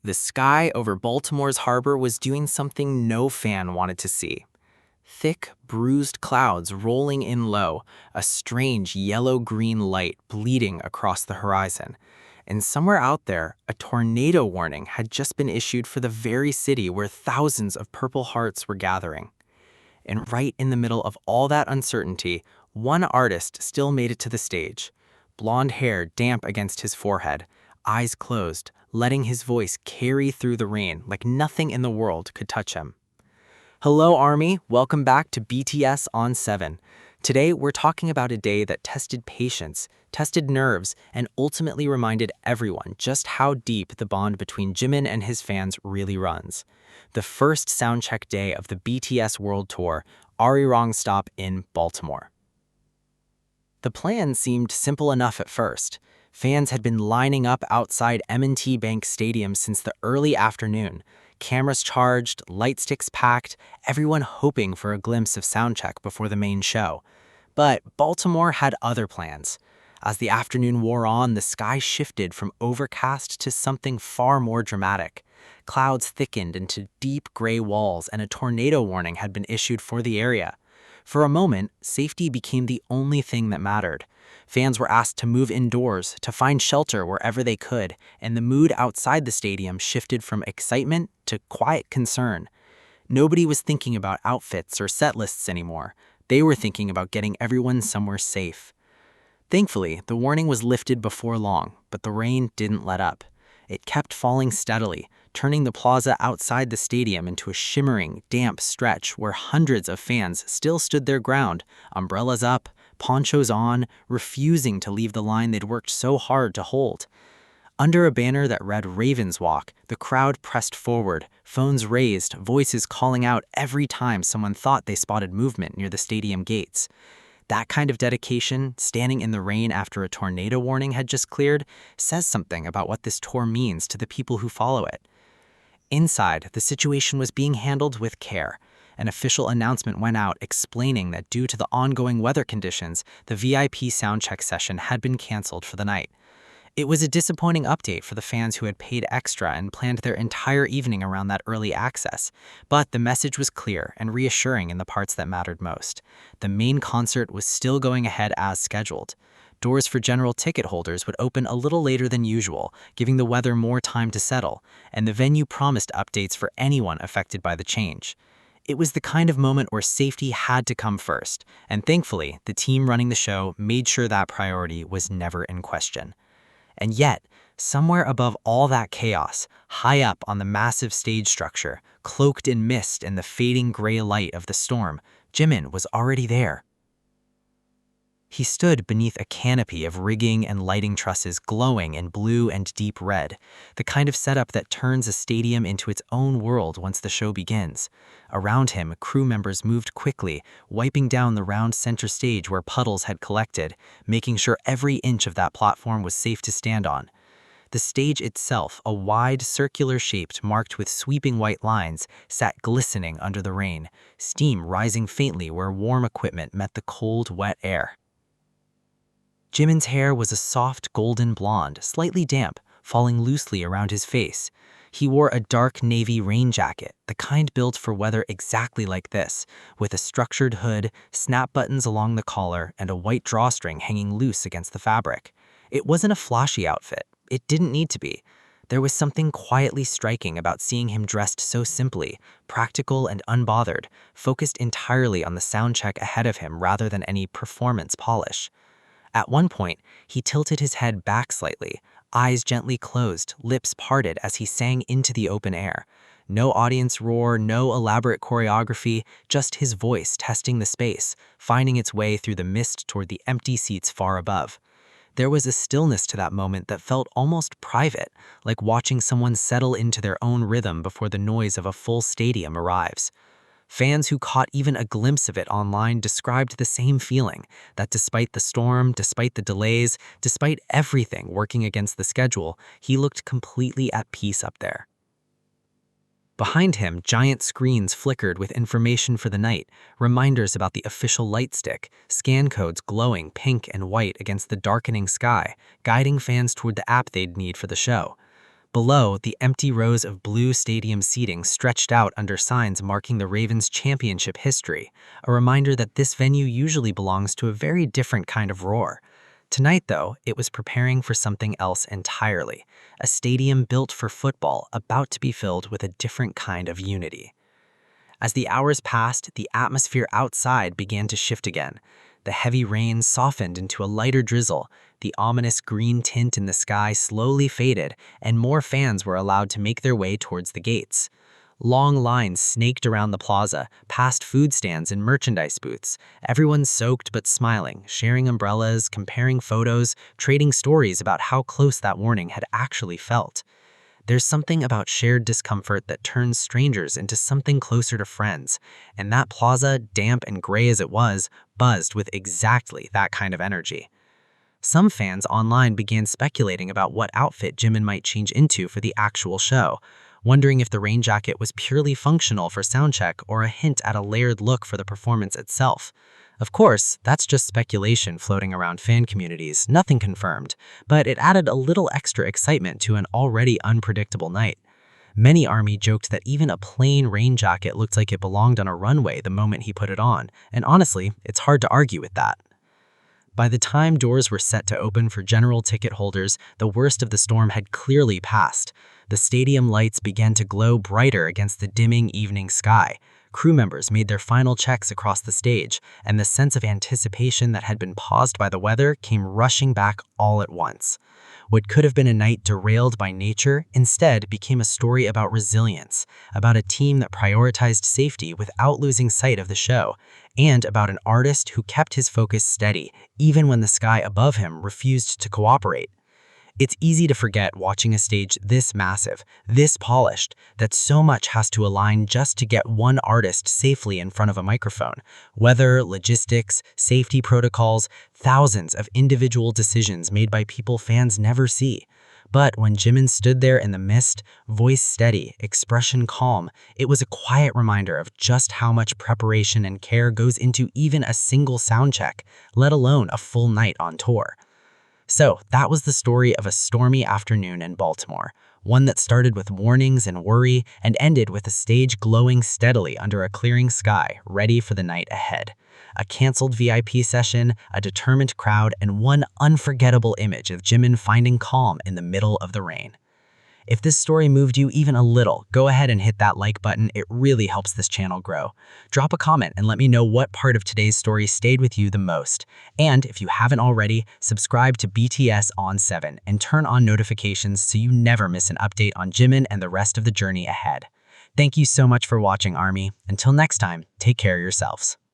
The sky over Baltimore's harbor was doing something no fan wanted to see. Thick, bruised clouds rolling in low, a strange yellow-green light bleeding across the horizon. And somewhere out there, a tornado warning had just been issued for the very city where thousands of Purple Hearts were gathering. And right in the middle of all that uncertainty, one artist still made it to the stage. Blonde hair damp against his forehead, eyes closed, letting his voice carry through the rain like nothing in the world could touch him. Hello, Army. Welcome back to BTS on 7. Today, we're talking about a day that tested patience, tested nerves, and ultimately reminded everyone just how deep the bond between Jimin and his fans really runs. The first soundcheck day of the BTS World Tour, Arirang stop in Baltimore. The plan seemed simple enough at first. Fans had been lining up outside M&T Bank Stadium since the early afternoon. Cameras charged, light sticks packed, everyone hoping for a glimpse of soundcheck before the main show. But Baltimore had other plans. As the afternoon wore on, the sky shifted from overcast to something far more dramatic. Clouds thickened into deep gray walls, and a tornado warning had been issued for the area. For a moment, safety became the only thing that mattered. Fans were asked to move indoors, to find shelter wherever they could, and the mood outside the stadium shifted from excitement to quiet concern. Nobody was thinking about outfits or set lists anymore. They were thinking about getting everyone somewhere safe. Thankfully, the warning was lifted before long, but the rain didn't let up. It kept falling steadily, turning the plaza outside the stadium into a shimmering, damp stretch where hundreds of fans still stood their ground, umbrellas up, ponchos on, refusing to leave the line they'd worked so hard to hold. Under a banner that read Ravens Walk, the crowd pressed forward, phones raised, voices calling out every time someone thought they spotted movement near the stadium gates. That kind of dedication, standing in the rain after a tornado warning had just cleared, says something about what this tour means to the people who follow it. Inside, the situation was being handled with care. An official announcement went out explaining that due to the ongoing weather conditions, the VIP soundcheck session had been canceled for the night. It was a disappointing update for the fans who had paid extra and planned their entire evening around that early access, but the message was clear and reassuring in the parts that mattered most. The main concert was still going ahead as scheduled. Doors for general ticket holders would open a little later than usual, giving the weather more time to settle, and the venue promised updates for anyone affected by the change. It was the kind of moment where safety had to come first, and thankfully, the team running the show made sure that priority was never in question. And yet, somewhere above all that chaos, high up on the massive stage structure, cloaked in mist and the fading gray light of the storm, Jimin was already there. He stood beneath a canopy of rigging and lighting trusses glowing in blue and deep red, the kind of setup that turns a stadium into its own world once the show begins. Around him, crew members moved quickly, wiping down the round center stage where puddles had collected, making sure every inch of that platform was safe to stand on. The stage itself, a wide, circular shape marked with sweeping white lines, sat glistening under the rain, steam rising faintly where warm equipment met the cold, wet air. Jimin's hair was a soft golden blonde, slightly damp, falling loosely around his face. He wore a dark navy rain jacket, the kind built for weather exactly like this, with a structured hood, snap buttons along the collar, and a white drawstring hanging loose against the fabric. It wasn't a flashy outfit. It didn't need to be. There was something quietly striking about seeing him dressed so simply, practical and unbothered, focused entirely on the soundcheck ahead of him rather than any performance polish. At one point, he tilted his head back slightly, eyes gently closed, lips parted as he sang into the open air. No audience roar, no elaborate choreography, just his voice testing the space, finding its way through the mist toward the empty seats far above. There was a stillness to that moment that felt almost private, like watching someone settle into their own rhythm before the noise of a full stadium arrives. Fans who caught even a glimpse of it online described the same feeling, that despite the storm, despite the delays, despite everything working against the schedule, he looked completely at peace up there. Behind him, giant screens flickered with information for the night, reminders about the official light stick, scan codes glowing pink and white against the darkening sky, guiding fans toward the app they'd need for the show. Below, the empty rows of blue stadium seating stretched out under signs marking the Ravens' championship history, a reminder that this venue usually belongs to a very different kind of roar. Tonight, though, it was preparing for something else entirely, a stadium built for football about to be filled with a different kind of unity. As the hours passed, the atmosphere outside began to shift again. The heavy rain softened into a lighter drizzle, the ominous green tint in the sky slowly faded, and more fans were allowed to make their way towards the gates. Long lines snaked around the plaza, past food stands and merchandise booths, everyone soaked but smiling, sharing umbrellas, comparing photos, trading stories about how close that morning had actually felt. There's something about shared discomfort that turns strangers into something closer to friends, and that plaza, damp and gray as it was, buzzed with exactly that kind of energy. Some fans online began speculating about what outfit Jimin might change into for the actual show, wondering if the rain jacket was purely functional for soundcheck or a hint at a layered look for the performance itself. Of course, that's just speculation floating around fan communities, nothing confirmed, but it added a little extra excitement to an already unpredictable night. Many ARMY joked that even a plain rain jacket looked like it belonged on a runway the moment he put it on, and honestly, it's hard to argue with that. By the time doors were set to open for general ticket holders, the worst of the storm had clearly passed. The stadium lights began to glow brighter against the dimming evening sky. Crew members made their final checks across the stage, and the sense of anticipation that had been paused by the weather came rushing back all at once. What could have been a night derailed by nature instead became a story about resilience, about a team that prioritized safety without losing sight of the show, and about an artist who kept his focus steady even when the sky above him refused to cooperate. It's easy to forget watching a stage this massive, this polished, that so much has to align just to get one artist safely in front of a microphone. Weather, logistics, safety protocols, thousands of individual decisions made by people fans never see. But when Jimin stood there in the mist, voice steady, expression calm, it was a quiet reminder of just how much preparation and care goes into even a single sound check, let alone a full night on tour. So that was the story of a stormy afternoon in Baltimore, one that started with warnings and worry and ended with the stage glowing steadily under a clearing sky, ready for the night ahead. A canceled VIP session, a determined crowd, and one unforgettable image of Jimin finding calm in the middle of the rain. If this story moved you even a little, go ahead and hit that like button. It really helps this channel grow. Drop a comment and let me know what part of today's story stayed with you the most. And if you haven't already, subscribe to BTS on 7 and turn on notifications so you never miss an update on Jimin and the rest of the journey ahead. Thank you so much for watching, ARMY. Until next time, take care of yourselves.